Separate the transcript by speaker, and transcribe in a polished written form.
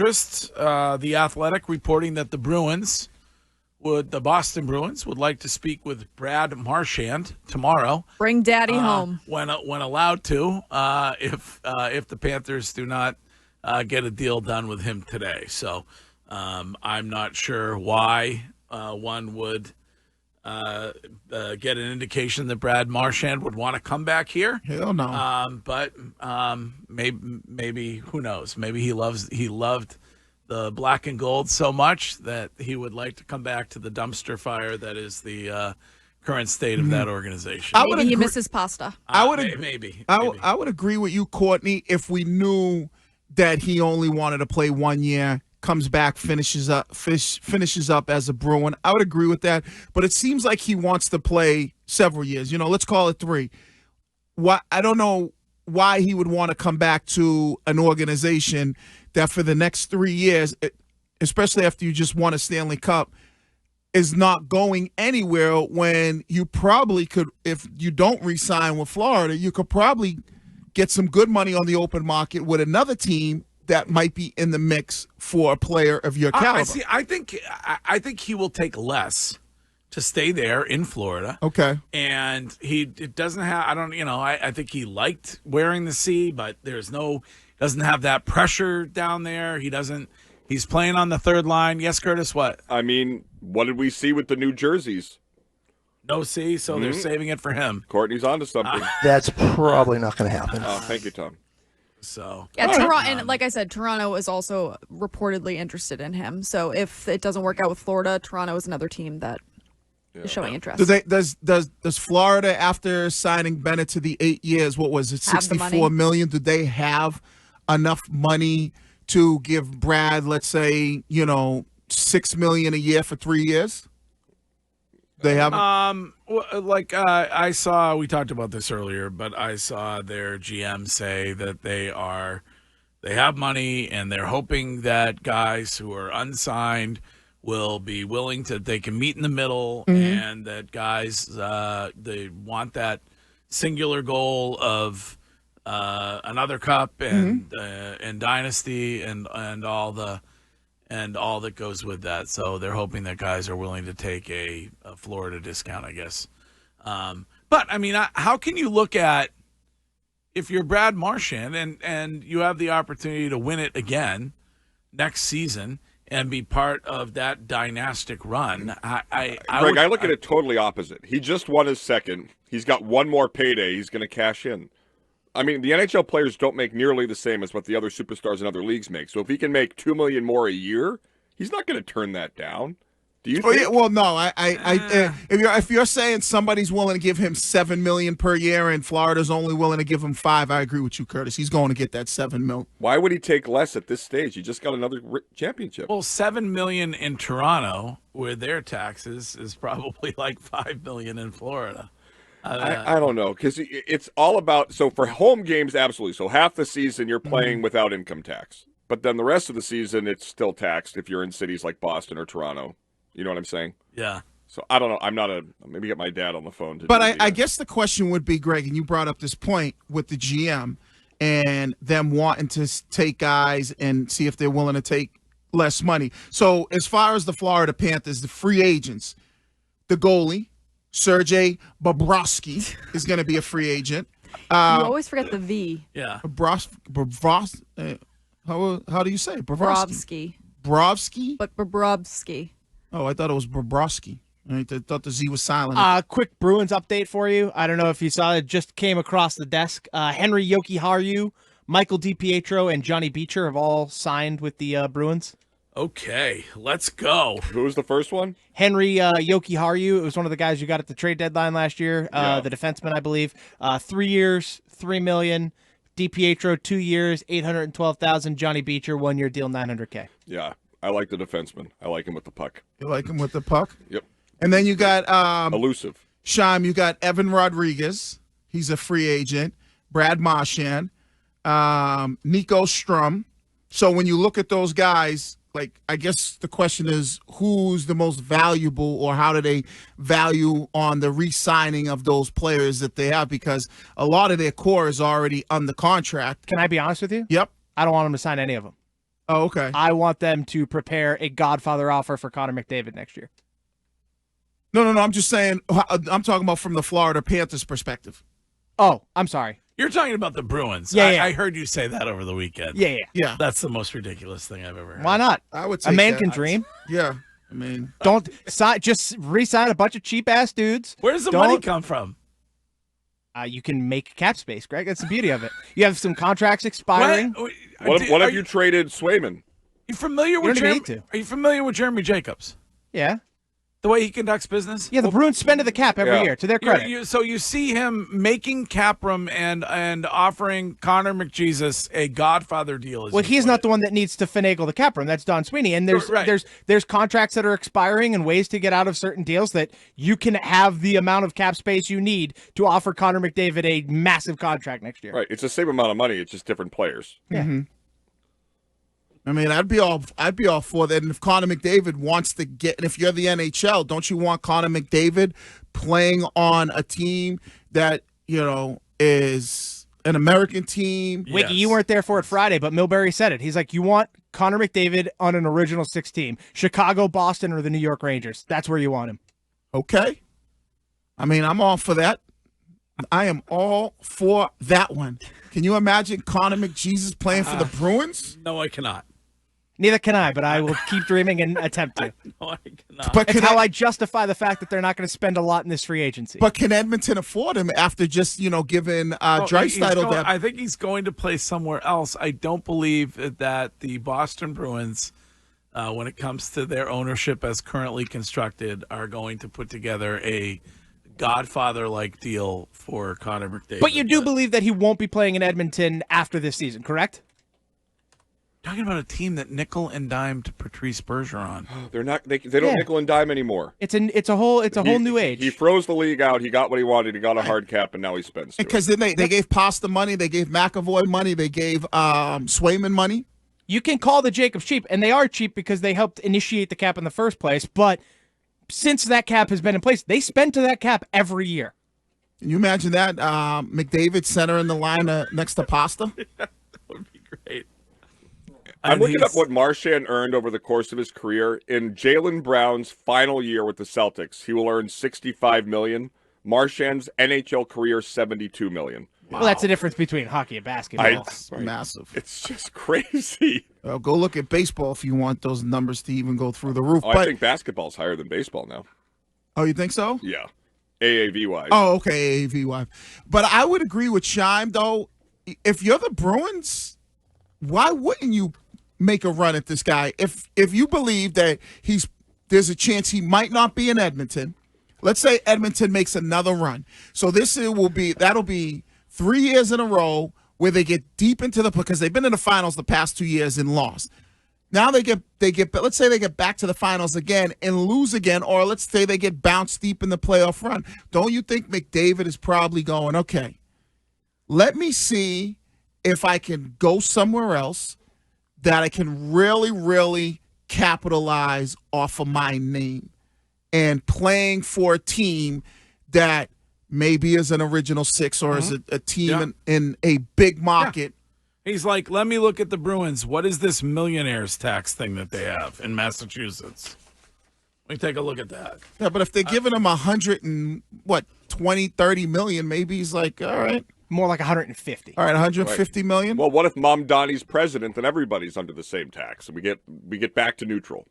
Speaker 1: interest. The Athletic reporting that the Boston Bruins would like to speak with Brad Marchand tomorrow.
Speaker 2: Bring Daddy home
Speaker 1: when allowed to. If the Panthers do not get a deal done with him today, so I'm not sure why one would get an indication that Brad Marchand would want to come back here.
Speaker 3: Hell no.
Speaker 1: But maybe who knows? Maybe he loved the black and gold so much that he would like to come back to the dumpster fire that is the current state of that organization.
Speaker 2: Maybe he misses pasta.
Speaker 3: I would
Speaker 1: maybe.
Speaker 3: I would agree with you, Courtney, if we knew that he only wanted to play 1 year, comes back, finishes up as a Bruin. I would agree with that, but it seems like he wants to play several years. Let's call it 3. I don't know why he would want to come back to an organization that for the next 3 years, especially after you just won a Stanley Cup, is not going anywhere when you probably could, if you don't re-sign with Florida, you could probably get some good money on the open market with another team that might be in the mix for a player of your caliber.
Speaker 1: I think he will take less to stay there in Florida.
Speaker 3: Okay.
Speaker 1: And it doesn't have, I think he liked wearing the C, but doesn't have that pressure down there. He's playing on the third line. Yes, Curtis, what?
Speaker 4: I mean, what did we see with the New Jerseys?
Speaker 1: No C, so they're saving it for him.
Speaker 4: Courtney's onto something.
Speaker 5: That's probably not going to happen.
Speaker 4: Thank you, Tom.
Speaker 1: So
Speaker 2: Toronto, and like I said, Toronto is also reportedly interested in him. So if it doesn't work out with Florida, Toronto is another team that is showing interest.
Speaker 3: Does Florida, after signing Bennett to the 8 years, what was it, $64 million? Do they have enough money to give Brad, let's say, $6 million a year for 3 years? They haven't.
Speaker 1: I saw, we talked about this earlier, but I saw their GM say that they have money and they're hoping that guys who are unsigned will be willing to, they can meet in the middle, and that guys, they want that singular goal of another cup and dynasty and all that goes with that. So they're hoping that guys are willing to take a Florida discount, I guess. But I mean, how can you look at, if you're Brad Marchand and you have the opportunity to win it again next season and be part of that dynastic run? I
Speaker 4: look at it totally opposite. He just won his second. He's got one more payday. He's going to cash in. I mean, the NHL players don't make nearly the same as what the other superstars in other leagues make. So if he can make $2 million more a year, he's not going to turn that down. Do you think?
Speaker 3: Yeah, well, no. If you're saying somebody's willing to give him $7 million per year and Florida's only willing to give him $5 million, I agree with you, Curtis. He's going to get that $7 million.
Speaker 4: Why would he take less at this stage? He just got another championship.
Speaker 1: Well, $7 million in Toronto with their taxes is probably like $5 million in Florida.
Speaker 4: I don't know, because it's all about, so for home games, absolutely. So half the season you're playing without income tax. But then the rest of the season, it's still taxed if you're in cities like Boston or Toronto. You know what I'm saying?
Speaker 1: Yeah.
Speaker 4: So I don't know. Maybe get my dad on the phone.
Speaker 3: But I guess the question would be, Greg, and you brought up this point with the GM and them wanting to take guys and see if they're willing to take less money. So as far as the Florida Panthers, the free agents, the goalie, Sergei Bobrovsky is going to be a free agent.
Speaker 2: You always forget the V.
Speaker 1: Yeah.
Speaker 3: How do you say it?
Speaker 2: Bobrovsky.
Speaker 3: Bobrovsky?
Speaker 2: But Bobrovsky.
Speaker 3: Oh, I thought it was Bobrovsky. I thought the Z was silent.
Speaker 6: Quick Bruins update for you. I don't know if you saw it. Just came across the desk. Henry Jokiharju, Michael DiPietro, and Johnny Beecher have all signed with the Bruins.
Speaker 1: Okay, let's go.
Speaker 4: Who was the first one?
Speaker 6: Henry Jokiharju. It was one of the guys you got at the trade deadline last year. The defenseman, I believe. 3 years, $3 million. DiPietro, 2 years, $812,000. Johnny Beecher, 1 year deal, $900K.
Speaker 4: Yeah, I like the defenseman. I like him with the puck.
Speaker 3: You like him with the puck?
Speaker 4: Yep.
Speaker 3: And then you got
Speaker 4: elusive.
Speaker 3: Scheim. You got Evan Rodriguez. He's a free agent. Brad Marchand, Nico Strum. So when you look at those guys, like, I guess the question is who's the most valuable, or how do they value on the re-signing of those players that they have, because a lot of their core is already under contract.
Speaker 6: Can I be honest with you?
Speaker 3: Yep.
Speaker 6: I don't want them to sign any of them.
Speaker 3: Oh, okay.
Speaker 6: I want them to prepare a Godfather offer for Connor McDavid next year.
Speaker 3: No. I'm just saying. I'm talking about from the Florida Panthers perspective.
Speaker 6: Oh, I'm sorry.
Speaker 1: You're talking about the Bruins.
Speaker 6: Yeah.
Speaker 1: I heard you say that over the weekend.
Speaker 6: Yeah.
Speaker 1: That's the most ridiculous thing I've ever heard.
Speaker 6: Why not?
Speaker 3: I would.
Speaker 6: A man can dream.
Speaker 3: Yeah. I mean,
Speaker 6: Don't just re-sign a bunch of cheap ass dudes.
Speaker 1: Where does the money come from?
Speaker 6: You can make cap space, Greg. That's the beauty of it. You have some contracts expiring.
Speaker 4: What have you traded Swayman?
Speaker 1: You familiar with Jeremy? Are you familiar with Jeremy Jacobs?
Speaker 6: Yeah.
Speaker 1: The way he conducts business?
Speaker 6: Yeah, the Bruins spend the cap every year, to their credit.
Speaker 1: So you see him making cap room and offering Connor McJesus a Godfather deal.
Speaker 6: Well, he's not the one that needs to finagle the cap room. That's Don Sweeney. And there's contracts that are expiring and ways to get out of certain deals that you can have the amount of cap space you need to offer Connor McDavid a massive contract next year.
Speaker 4: Right. It's the same amount of money. It's just different players.
Speaker 6: Yeah.
Speaker 3: Mm-hmm. I mean, I'd be all for that. And if Connor McDavid wants to get, and if you're the NHL, don't you want Connor McDavid playing on a team that, is an American team?
Speaker 6: Yes. Wiggy, you weren't there for it Friday, but Milbury said it. He's like, you want Connor McDavid on an original 6 team, Chicago, Boston, or the New York Rangers. That's where you want him.
Speaker 3: Okay. I mean, I'm all for that. I am all for that one. Can you imagine Connor McJesus playing for the Bruins?
Speaker 1: No, I cannot.
Speaker 6: Neither can I, but I will keep dreaming and attempt to.
Speaker 1: No, I cannot.
Speaker 3: But
Speaker 6: it's how I justify the fact that they're not going to spend a lot in this free agency.
Speaker 3: But can Edmonton afford him after just, giving Draisaitl that?
Speaker 1: I think he's going to play somewhere else. I don't believe that the Boston Bruins, when it comes to their ownership as currently constructed, are going to put together a Godfather-like deal for Connor McDavid.
Speaker 6: But you do believe that he won't be playing in Edmonton after this season, correct?
Speaker 1: Talking about a team that nickel and dimed Patrice Bergeron.
Speaker 4: They're not. They don't nickel and dime anymore.
Speaker 6: It's a whole new age.
Speaker 4: He froze the league out. He got what he wanted. He got a hard cap, and now he spends.
Speaker 3: Because then they gave Pasta money, they gave McAvoy money, they gave Swayman money.
Speaker 6: You can call the Jacobs cheap, and they are cheap because they helped initiate the cap in the first place. But since that cap has been in place, they spend to that cap every year.
Speaker 3: Can you imagine that? McDavid center in the line next to Pasta?
Speaker 1: That would be great.
Speaker 4: I'm looking up what Marchand earned over the course of his career. In Jaylen Brown's final year with the Celtics, he will earn $65 million. Marchand's NHL career, $72 million.
Speaker 6: Wow. Well, that's the difference between hockey and basketball.
Speaker 3: It's massive.
Speaker 4: It's just crazy.
Speaker 3: Well, go look at baseball if you want those numbers to even go through the roof.
Speaker 4: I think basketball's higher than baseball now.
Speaker 3: Oh, you think so?
Speaker 4: Yeah. AAV-wise.
Speaker 3: Oh, okay, AAV-wise. But I would agree with Scheim, though. If you're the Bruins, why wouldn't you make a run at this guy? If you believe that there's a chance he might not be in Edmonton, let's say Edmonton makes another run. So that'll be 3 years in a row where they get deep into because they've been in the finals the past 2 years and lost. Now let's say they get back to the finals again and lose again, or let's say they get bounced deep in the playoff run. Don't you think McDavid is probably going, okay, let me see if I can go somewhere else that I can really, really capitalize off of my name and playing for a team that maybe is an original 6 or is a team in a big market.
Speaker 1: Yeah. He's like, let me look at the Bruins. What is this millionaires tax thing that they have in Massachusetts? Let me take a look at that.
Speaker 3: Yeah, but if they're giving him 30 million, maybe he's like, all right.
Speaker 6: More like 150.
Speaker 3: All right, 150 million.
Speaker 4: Well, what if Mom Donnie's president and everybody's under the same tax and we get back to neutral?